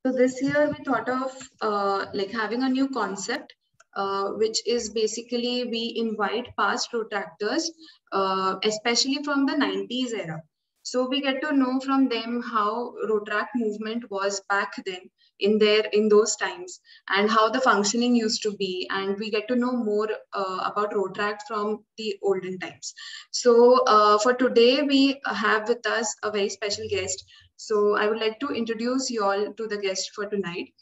So this year we thought of like having a new concept, which is basically we invite past Rotractors, especially from the 90s era. So we get to know from them how Rotract movement was back then in those times, and how the functioning used to be, and we get to know more about Rotract from the olden times. So for today we have with us a very special guest. So I would like to introduce you all to the guest for tonight.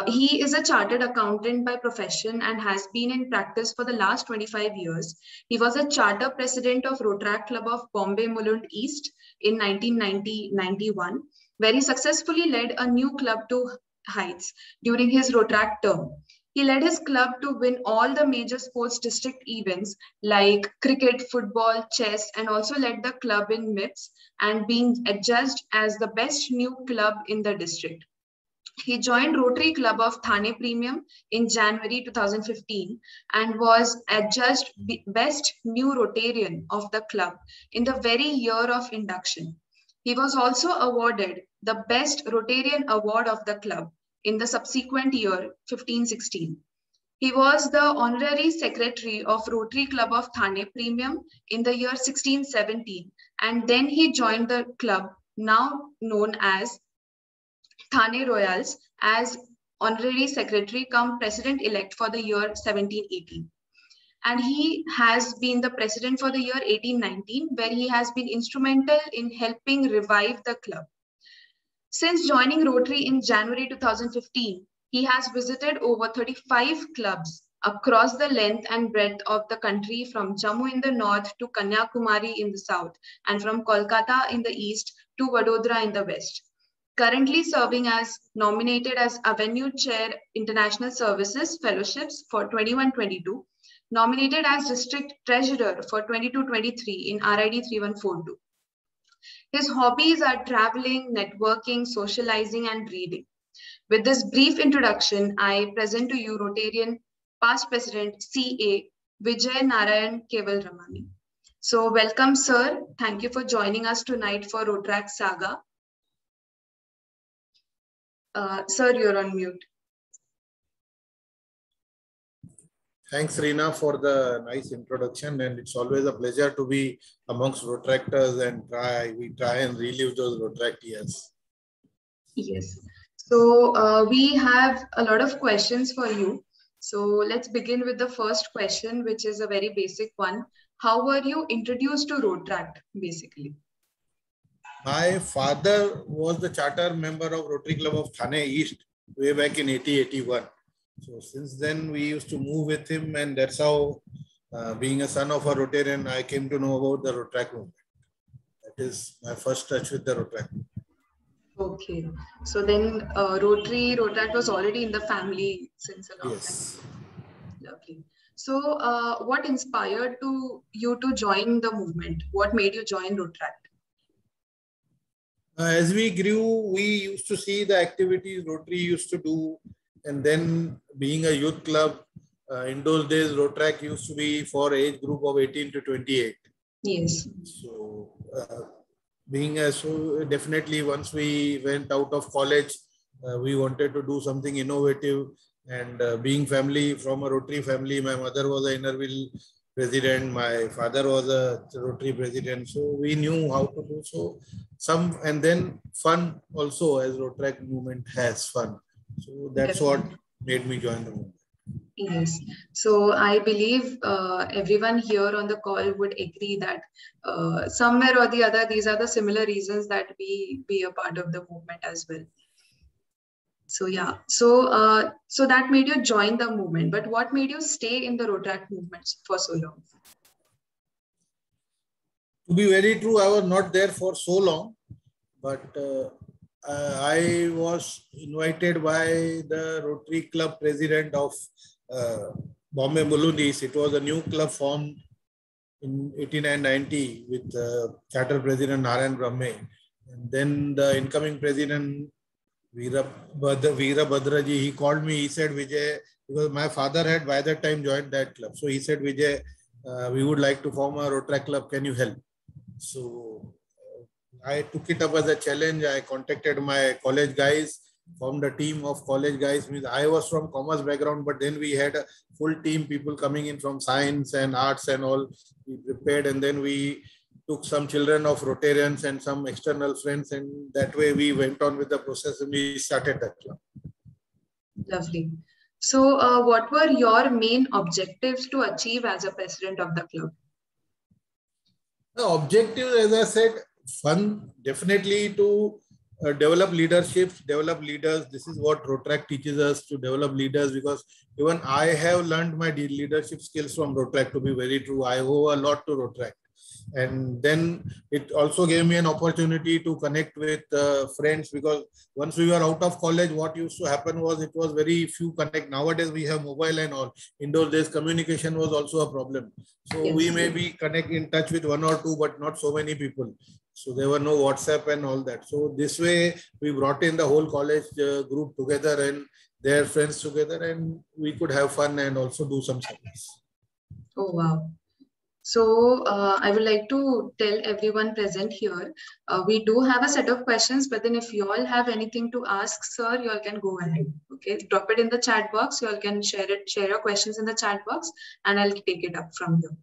He is a chartered accountant by profession and has been in practice for the last 25 years. He was a charter president of Rotract Club of Bombay Mulund East in 1990-91, where he successfully led a new club to heights during his Rotract term. He led his club to win all the major sports district events like cricket, football, chess, and also led the club in MIPS and being adjudged as the best new club in the district. He joined Rotary Club of Thane Premium in January 2015 and was adjudged Best New Rotarian of the club in the very year of induction. He was also awarded the Best Rotarian Award of the club in the subsequent year, 15-16. He was the Honorary Secretary of Rotary Club of Thane Premium in the year 16-17, and then he joined the club now known as Thane Royals as Honorary Secretary cum President-elect for the year 17-18. And he has been the President for the year 18-19, where he has been instrumental in helping revive the club. Since joining Rotary in January 2015, he has visited over 35 clubs across the length and breadth of the country, from Jammu in the north to Kanyakumari in the south, and from Kolkata in the east to Vadodara in the west. Currently serving as nominated as Avenue Chair International Services Fellowships for 21-22, nominated as District Treasurer for 22-23 in RID 3142. His hobbies are traveling, networking, socializing, and reading. With this brief introduction, I present to you Rotarian Past President CA Vijay Narayan Keval Ramani. So welcome, sir. Thank you for joining us tonight for Rotract Saga. Sir, you're on mute. Thanks, Reena, for the nice introduction. And it's always a pleasure to be amongst Rotractors and we try and relive those Rotract years. Yes. So we have a lot of questions for you. So let's begin with the first question, which is a very basic one. How were you introduced to Rotract, basically? My father was the charter member of Rotary Club of Thane East way back in 1981. So since then we used to move with him, and that's how, being a son of a Rotarian, I came to know about the Rotract movement. That is my first touch with the Rotract. Okay, so then Rotract was already in the family since a long time. Lovely. So what inspired you to join the movement? What made you join Rotract? As we grew, we used to see the activities Rotary used to do. And then being a youth club, in those days, Rotract used to be for age group of 18 to 28. Yes. So so definitely once we went out of college, we wanted to do something innovative. And being family from a Rotary family, my mother was an Innerville president, my father was a Rotary president, so we knew how to do so. And then fun also, as Rotract movement has fun. So that's what made me join the movement. Yes. So I believe everyone here on the call would agree that somewhere or the other, these are the similar reasons that we be a part of the movement as well. So yeah, so that made you join the movement, but what made you stay in the Rotract movement for so long? To be very true, I was not there for so long, but I was invited by the Rotary Club president of Bombay Mulund East. It was a new club formed in 89-90 with charter president Narayan Brahme. And then the incoming president, Veera Bhadraji, he called me, he said, Vijay, because my father had by that time joined that club. So he said, Vijay, we would like to form a Rotract club, can you help? So I took it up as a challenge. I contacted my college guys, formed a team of college guys. Means I was from commerce background, but then we had a full team, people coming in from science and arts and all. We prepared, and then we took some children of Rotarians and some external friends, and that way we went on with the process and we started that club. Lovely. So what were your main objectives to achieve as a president of the club? The objective, as I said, fun, definitely to develop leaderships, develop leaders. This is what Rotaract teaches us, to develop leaders, because even I have learned my leadership skills from Rotaract, to be very true. I owe a lot to Rotaract. And then it also gave me an opportunity to connect with friends, because once we were out of college, what used to happen was it was very few connect. Nowadays we have mobile and all. In those days, communication was also a problem. So yes, we may be in touch with one or two, but not so many people. So there were no WhatsApp and all that. So this way we brought in the whole college group together and their friends together, and we could have fun and also do some service. Oh, wow. So I would like to tell everyone present here, we do have a set of questions, but then if you all have anything to ask, sir, you all can go ahead. Okay, drop it in the chat box. You all can share your questions in the chat box, and I'll take it up from here.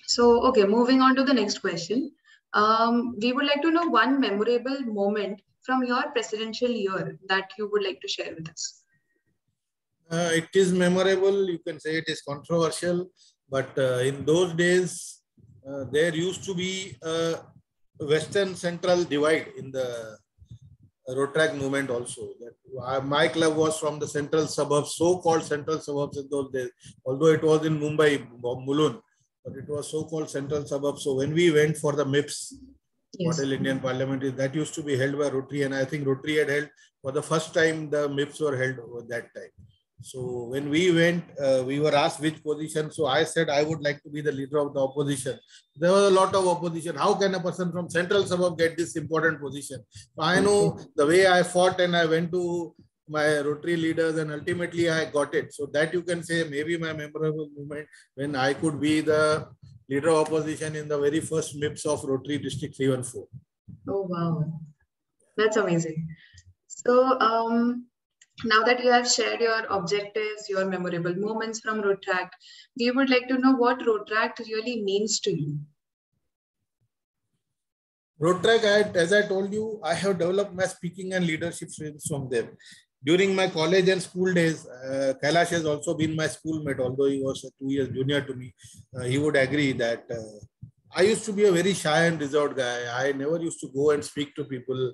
So, okay, moving on to the next question. We would like to know one memorable moment from your presidential year that you would like to share with us. It is memorable. You can say it is controversial. But in those days, there used to be a Western Central divide in the Rotaract movement also. That my club was from the central suburbs, so-called central suburbs in those days, although it was in Mumbai, Mulund, but it was so-called central suburbs. So when we went for the MIPS, yes, Model Indian Parliament, that used to be held by Rotary, and I think Rotary had held for the first time the MIPS were held over that time. So when we went, we were asked which position. So I said I would like to be the leader of the opposition. There was a lot of opposition. How can a person from central suburb get this important position? So I know the way I fought, and I went to my Rotary leaders, and ultimately I got it. So that you can say maybe my memorable moment when I could be the leader of opposition in the very first MIPS of Rotary District 314. Oh, wow. That's amazing. So, now that you have shared your objectives, your memorable moments from Rotaract, we would like to know what Rotaract really means to you. Rotaract, as I told you, I have developed my speaking and leadership skills from them. During my college and school days, Kailash has also been my schoolmate, although he was 2 years junior to me. He would agree that I used to be a very shy and reserved guy. I never used to go and speak to people.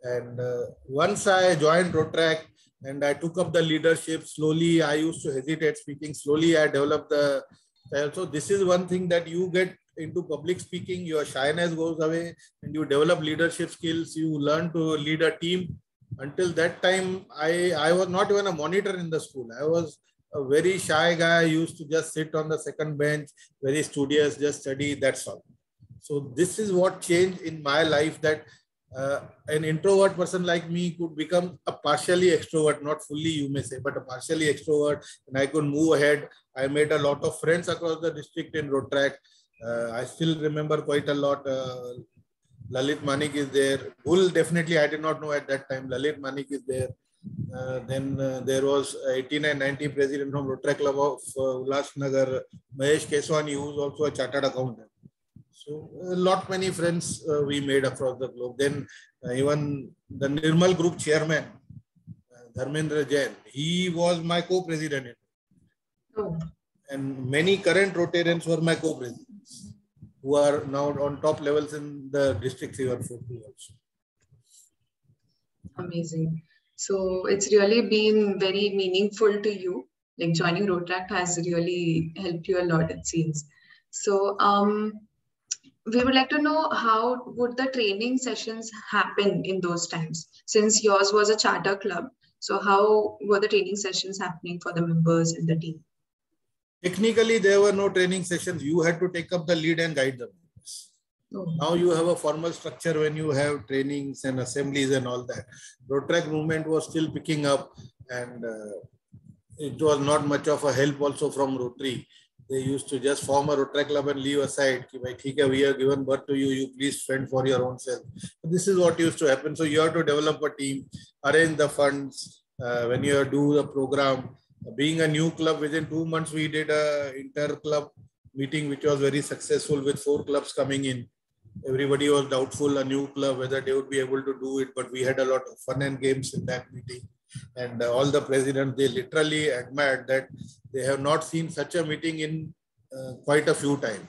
And once I joined Rotaract, and I took up the leadership slowly. I used to hesitate speaking. Slowly, I developed the style. So this is one thing that you get into public speaking. Your shyness goes away, and you develop leadership skills. You learn to lead a team. Until that time, I was not even a monitor in the school. I was a very shy guy. I used to just sit on the second bench, very studious, just study. That's all. So this is what changed in my life, that an introvert person like me could become a partially extrovert, not fully you may say, but a partially extrovert, and I could move ahead. I made a lot of friends across the district in Rotaract. I still remember quite a lot. Lalit Manik is there. Bull, definitely I did not know at that time. Lalit Manik is there. Then there was 89-90 president from Rotaract Club of Ulhasnagar, Mahesh Keswani, who is also a chartered accountant. So a many friends we made across the globe. Then even the Nirmal Group chairman, Dharmendra Jain, he was my co-president. Oh. And many current Rotarians were my co-presidents, who are now on top levels in the district 314 also. Amazing. So it's really been very meaningful to you. Like joining Rotaract has really helped you a lot, it seems. So we would like to know how would the training sessions happen in those times, since yours was a charter club. So how were the training sessions happening for the members in the team? Technically, there were no training sessions. You had to take up the lead and guide them. Oh. Now you have a formal structure when you have trainings and assemblies and all that. Rotaract movement was still picking up, and it was not much of a help also from Rotary. they used to just form a Rotary club and leave aside. We have given birth to you, you please fend for your own self. This is what used to happen. So you have to develop a team, arrange the funds, when you do the program. Being a new club, within 2 months, we did a inter-club meeting, which was very successful with 4 clubs coming in. Everybody was doubtful, a new club, whether they would be able to do it, but we had a lot of fun and games in that meeting. And all the presidents, they literally admired that they have not seen such a meeting in quite a few times.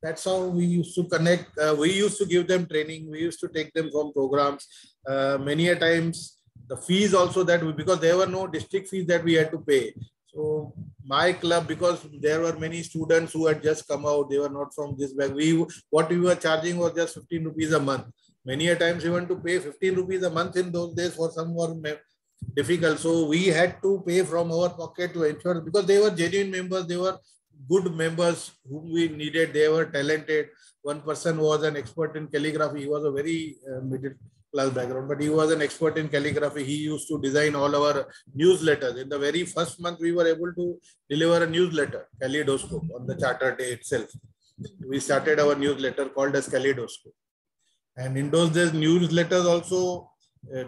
That's how we used to connect. We used to give them training. We used to take them from programs. Many a times, the fees also because there were no district fees that we had to pay. So my club, because there were many students who had just come out, they were not from this back. What we were charging was just 15 rupees a month. Many a times we want to pay 15 rupees a month in those days for some more difficult. So we had to pay from our pocket to ensure, because they were genuine members, they were good members whom we needed. They were talented. One person was an expert in calligraphy. He was a very middle class background, but he was an expert in calligraphy. He used to design all our newsletters. In the very first month, we were able to deliver a newsletter, Kaleidoscope, on the Charter Day itself. We started our newsletter called as Kaleidoscope. And in those days, newsletters also,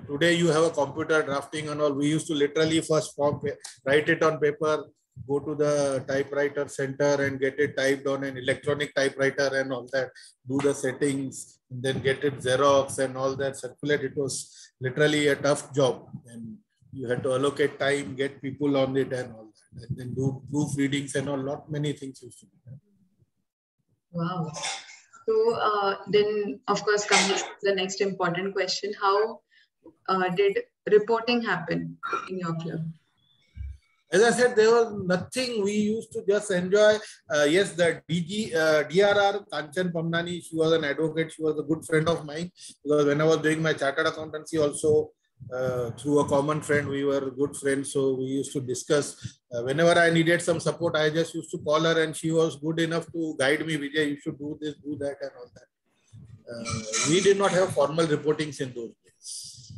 today you have a computer drafting and all. We used to literally first write it on paper, go to the typewriter center and get it typed on an electronic typewriter and all that, do the settings, and then get it Xerox and all that, circulate. It was literally a tough job, and you had to allocate time, get people on it and all that, and then do proofreadings and all, not many things used to be done. Wow. So then, of course, comes the next important question. How did reporting happen in your club? As I said, there was nothing. We used to just enjoy. Yes, the DRR, Kanchan Pamnani, she was an advocate. She was a good friend of mine, because when I was doing my chartered accountancy also, through a common friend, we were good friends. So we used to discuss. Whenever I needed some support, I just used to call her, and she was good enough to guide me. Vijay, you should do this, do that, and all that. We did not have formal reportings in those days.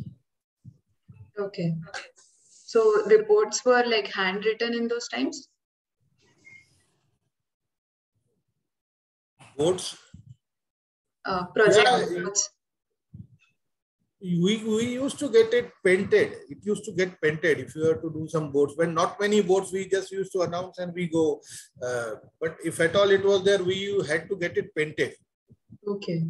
Okay. So reports were like handwritten in those times? Boards? Project reports. We used to get it painted. It used to get painted if you were to do some boards. When not many boards, we just used to announce and we go. But if at all it was there, we had to get it painted. Okay.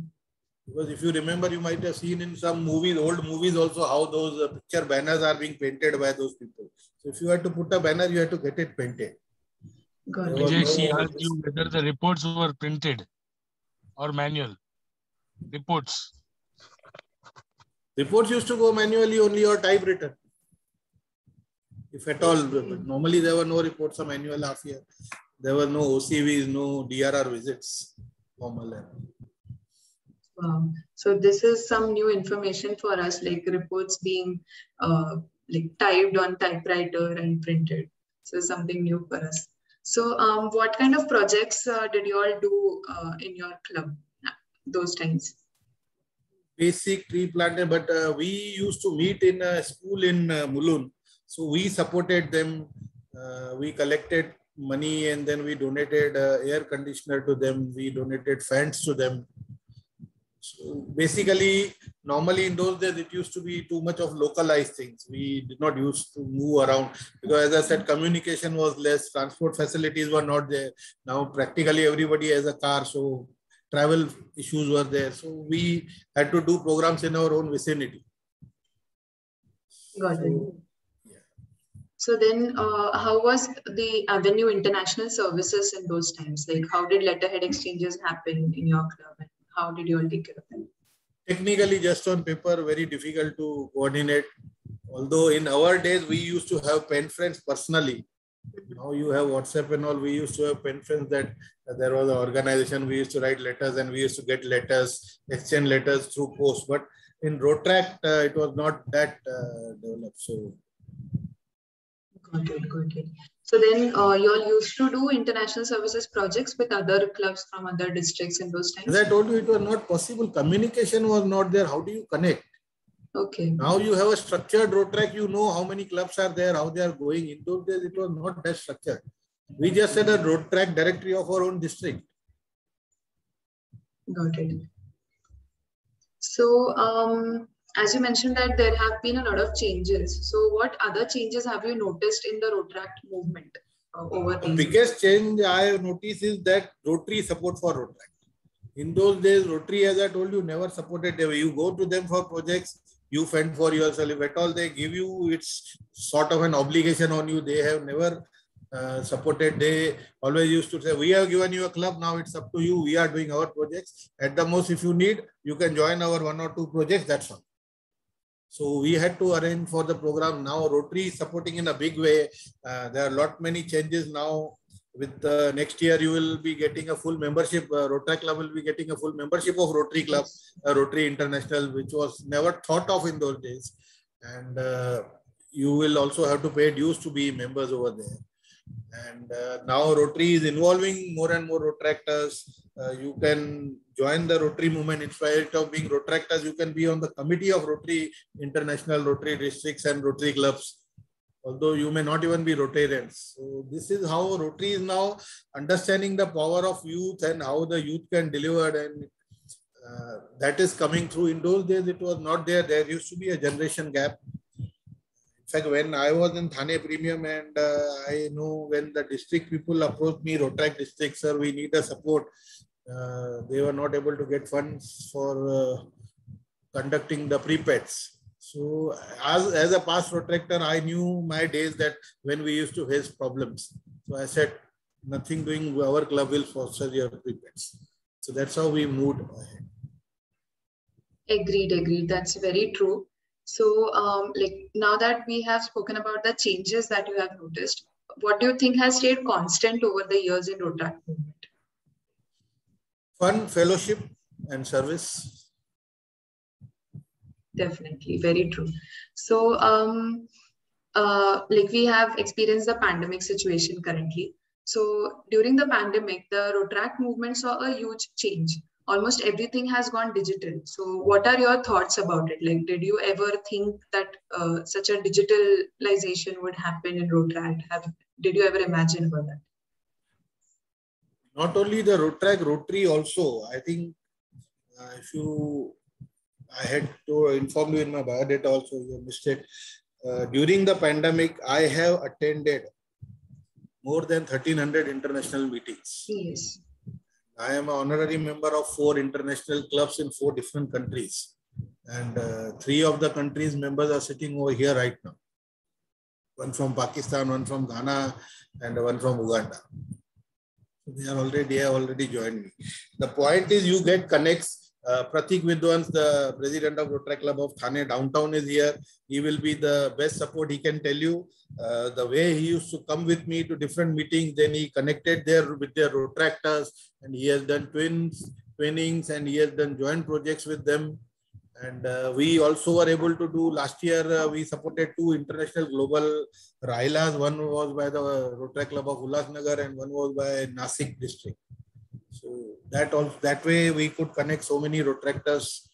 Because if you remember, you might have seen in some movies, old movies also, how those picture banners are being painted by those people. So if you had to put a banner, you had to get it painted. Vijay, she asked you whether the reports were printed or manual. Reports. Reports used to go manually only or typewritten. If at all, normally there were no reports of manual half year. There were no OCVs, no DRR visits. Formal. Wow. So this is some new information for us, like reports being like typed on typewriter and printed. So something new for us. So what kind of projects did you all do in your club those times? Basic tree planting, but we used to meet in a school in Mulund. So we supported them. We collected money and then we donated air conditioner to them. We donated fans to them. So basically, normally in those days, it used to be too much of localized things. We did not used to move around because, as I said, communication was less, transport facilities were not there. Now, practically everybody has a car, so travel issues were there. So we had to do programs in our own vicinity. Got it. So then how was the Avenue International Services in those times? Like how did letterhead exchanges happen in your club? And how did you all take care of them? Technically, just on paper, very difficult to coordinate. Although in our days, we used to have pen friends personally. Now you have WhatsApp and all. We used to have pen friends that there was an organization. We used to write letters and we used to get letters, exchange letters through post. But in Rotract, it was not that developed. So. Got it. So then you all used to do international services projects with other clubs from other districts in those times? As I told you, it was not possible. Communication was not there. How do you connect? Okay. Now you have a structured road track. You know how many clubs are there, how they are going. In those days, it was not that structured. We just said a road track directory of our own district. Got it. So, as you mentioned that there have been a lot of changes. So, what other changes have you noticed in the Rotract movement over the biggest change I have noticed is that Rotary support for Rotract. In those days, Rotary, as I told you, never supported them. You go to them for projects, you fend for yourself. If at all they give you, it's sort of an obligation on you. They have never supported. They always used to say, we have given you a club, now it's up to you. We are doing our projects. At the most, if you need, you can join our 1 or 2 projects, that's all. So we had to arrange for the program. Now Rotary is supporting in a big way. There are many changes now. With next year, you will be getting a full membership. Rotary Club will be getting a full membership of Rotary Club, Rotary International, which was never thought of in those days. And you will also have to pay dues to be members over there. And now Rotary is involving more and more Rotractors. You can join the Rotary movement. In spite of being Rotractors, you can be on the committee of Rotary International, Rotary Districts and Rotary Clubs, although you may not even be Rotarians. So this is how Rotary is now understanding the power of youth and how the youth can deliver, and that is coming through. In those days, it was not there. There used to be a generation gap. In fact, when I was in Thane Premium, and I know when the district people approached me, Rotract district, sir, we need a support. They were not able to get funds for conducting the pre-pets. So as a past Rotractor, I knew my days that when we used to face problems. So I said, nothing doing, our club will foster your pre-pets. So that's how we moved ahead. Agreed. That's very true. So, like now that we have spoken about the changes that you have noticed, what do you think has stayed constant over the years in Rotract movement? Fun, fellowship, and service. Definitely, very true. So, like we have experienced the pandemic situation currently. So, during the pandemic, the Rotract movement saw a huge change. Almost everything has gone digital. So what are your thoughts about it? Like, did you ever think that such a digitalization would happen in Rotract? Did you ever imagine about that? Not only the Rotract, Rotary also. I think I had to inform you in my biodata also, you missed it. During the pandemic, I have attended more than 1,300 international meetings. Yes. I am an honorary member of 4 international clubs in 4 different countries. And 3 of the countries' members are sitting over here right now. One from Pakistan, one from Ghana, and one from Uganda. They have already joined me. The point is you get connects. Pratik Vidwans, the president of Rotract Club of Thane Downtown, is here. He will be the best support. He can tell you the way he used to come with me to different meetings. Then he connected there with their Rotractors, and he has done twinnings, and he has done joint projects with them. And we also were able to do, last year, we supported 2 international global Railas. One was by the Rotract Club of Ulhasnagar and one was by Nasik district. So that way we could connect so many Rotractors.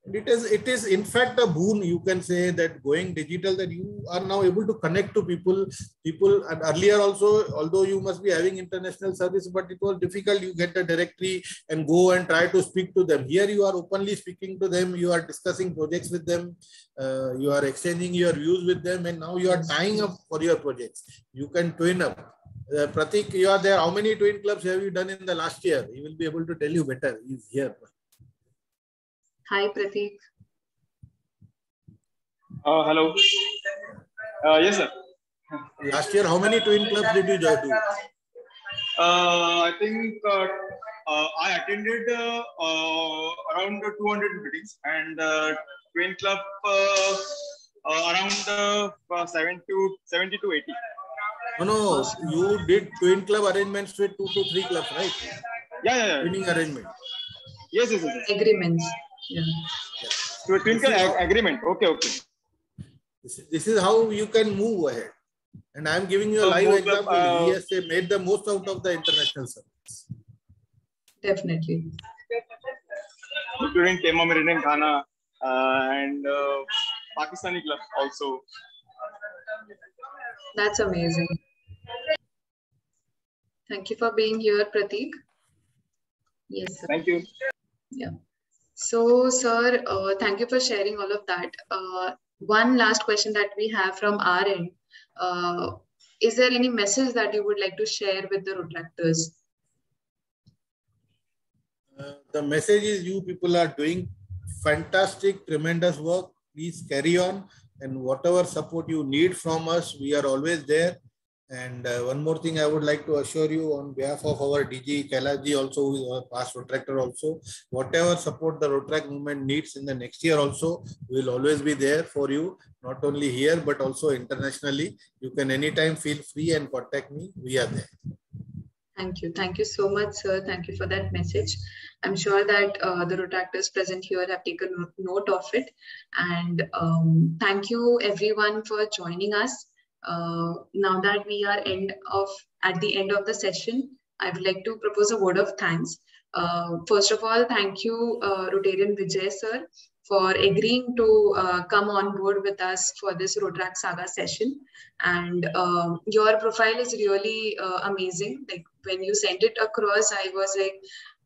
And it is in fact a boon, you can say, that going digital, that you are now able to connect to people. And earlier also, although you must be having international service, but it was difficult. You get the directory and go and try to speak to them. Here you are openly speaking to them. You are discussing projects with them. You are exchanging your views with them. And now you are tying up for your projects. You can twin up. Pratik, you are there. How many twin clubs have you done in the last year? He will be able to tell you better. He's here. Hi, Pratik. Hello. Yes, sir. Last year, how many twin clubs did you do? I think I attended around 200 meetings, and twin club around 70 to 80. No, you did twin club arrangements with 2 to 3 clubs, right? Yeah. Twinning arrangement. Yes. Agreements. Yeah. So twin club agreement. Okay. This is how you can move ahead. And I am giving you a live example. He has made the most out of the international service. Definitely. Including Tema Meridian Ghana and Pakistani club also. That's amazing. Thank you for being here, Prateek. Yes, sir. Thank you. Yeah. So, sir, thank you for sharing all of that. One last question that we have from our end. Is there any message that you would like to share with the Rotractors? The message is you people are doing fantastic, tremendous work. Please carry on, and whatever support you need from us, we are always there. And one more thing I would like to assure you on behalf of our DG Kailash also, who is our past Rotractor also, whatever support the Rotrac movement needs in the next year also, we will always be there for you, not only here, but also internationally. You can anytime feel free and contact me. We are there. Thank you. Thank you so much, sir. Thank you for that message. I'm sure that the Rotractors present here have taken note of it. And thank you everyone for joining us. Now that we are at the end of the session, I would like to propose a word of thanks. First of all, thank you, Rotarian Vijay sir, for agreeing to come on board with us for this Rotrac Saga session. And your profile is really amazing. Like when you sent it across, I was like,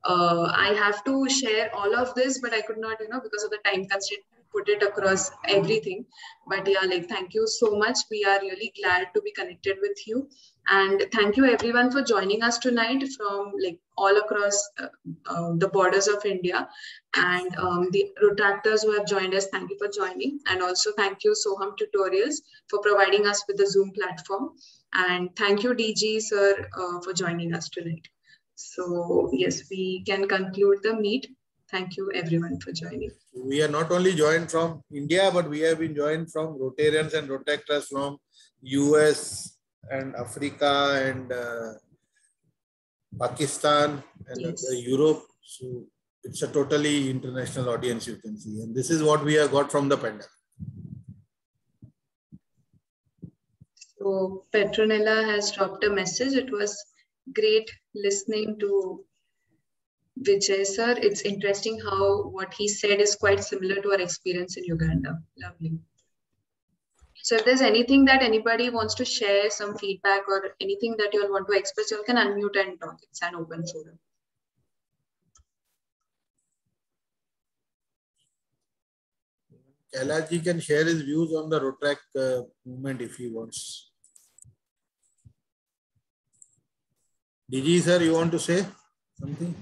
I have to share all of this, but I could not, because of the time constraint, put it across everything. But yeah, like, thank you so much. We are really glad to be connected with you. And thank you everyone for joining us tonight from like all across the borders of India. And the Rotractors who have joined us, thank you for joining. And also thank you Soham Tutorials for providing us with the Zoom platform. And thank you DG sir for joining us tonight. So yes, we can conclude the meet. Thank you everyone for joining. We are not only joined from India, but we have been joined from Rotarians and Rotractors from US and Africa and Pakistan and Yes. Europe. So it's a totally international audience, you can see. And this is what we have got from the pandemic. So Petronella has dropped a message. It was great listening to Vijay sir. It's interesting how what he said is quite similar to our experience in Uganda. Lovely. So if there's anything that anybody wants to share, some feedback or anything that you all want to express, you all can unmute and talk. It's an open forum. Kailash ji can share his views on the Rotrac movement if he wants. DG sir, you want to say something?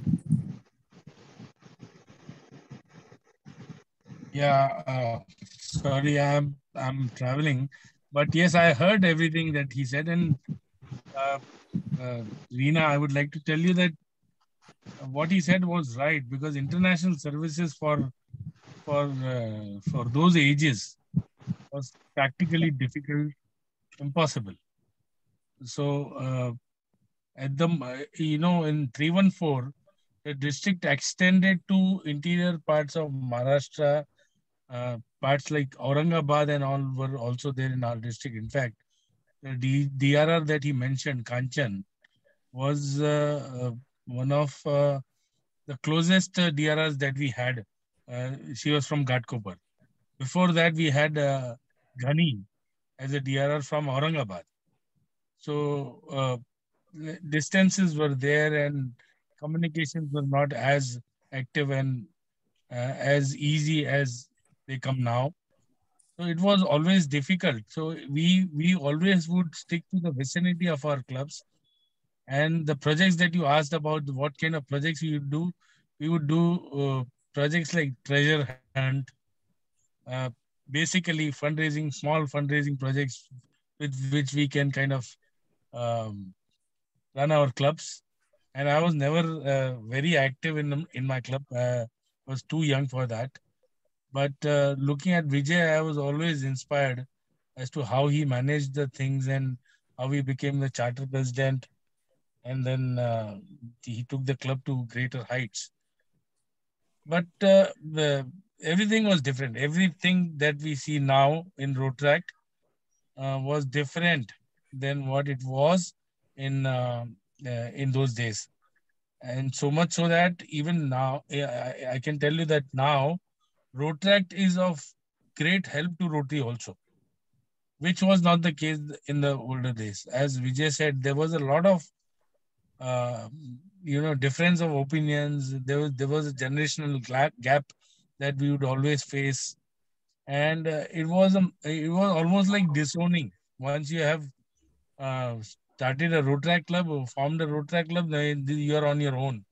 Yeah, sorry, I'm traveling, but yes, I heard everything that he said. And Reena, I would like to tell you that what he said was right, because international services for those ages was practically difficult, impossible. So at the in 314, the district extended to interior parts of Maharashtra. Parts like Aurangabad and all were also there in our district. In fact, the DRR that he mentioned, Kanchan, was one of the closest DRRs that we had. She was from Ghatkopar. Before that, we had Ghani as a DRR from Aurangabad. So distances were there and communications were not as active and as easy as they come now. So it was always difficult. So we always would stick to the vicinity of our clubs. And the projects that you asked about, what kind of projects we would do projects like treasure hunt, basically fundraising, small fundraising projects with which we can kind of run our clubs. And I was never very active in my club. I was too young for that. But looking at Vijay, I was always inspired as to how he managed the things and how he became the charter president. And then he took the club to greater heights. But everything was different. Everything that we see now in Rotrac was different than what it was in those days. And so much so that even now, I can tell you that now, Rotrac is of great help to Rotary also, which was not the case in the older days. As Vijay said, there was a lot of difference of opinions. There was a generational gap that we would always face, and it was almost like disowning. Once you have started a Rotaract club or formed a Rotaract club, then you are on your own.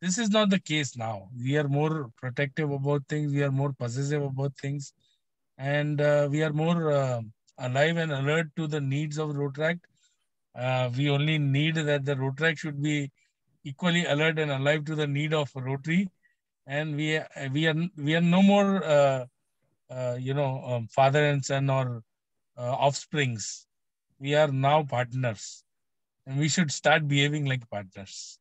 This is not the case now. We are more protective about things. We are more possessive about things, and we are more alive and alert to the needs of Rotaract. We only need that the Rotaract should be equally alert and alive to the need of Rotary, and we are no more father and son or offsprings. We are now partners, and we should start behaving like partners.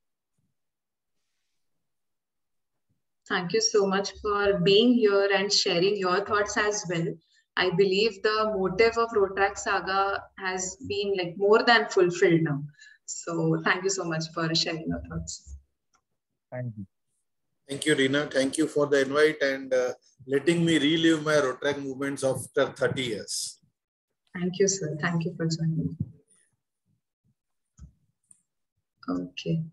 Thank you so much for being here and sharing your thoughts as well. I believe the motive of Rotaract Saga has been like more than fulfilled now. So thank you so much for sharing your thoughts. Thank you. Thank you, Rina. Thank you for the invite and letting me relive my Rotaract movements after 30 years. Thank you, sir. Thank you for joining. Okay.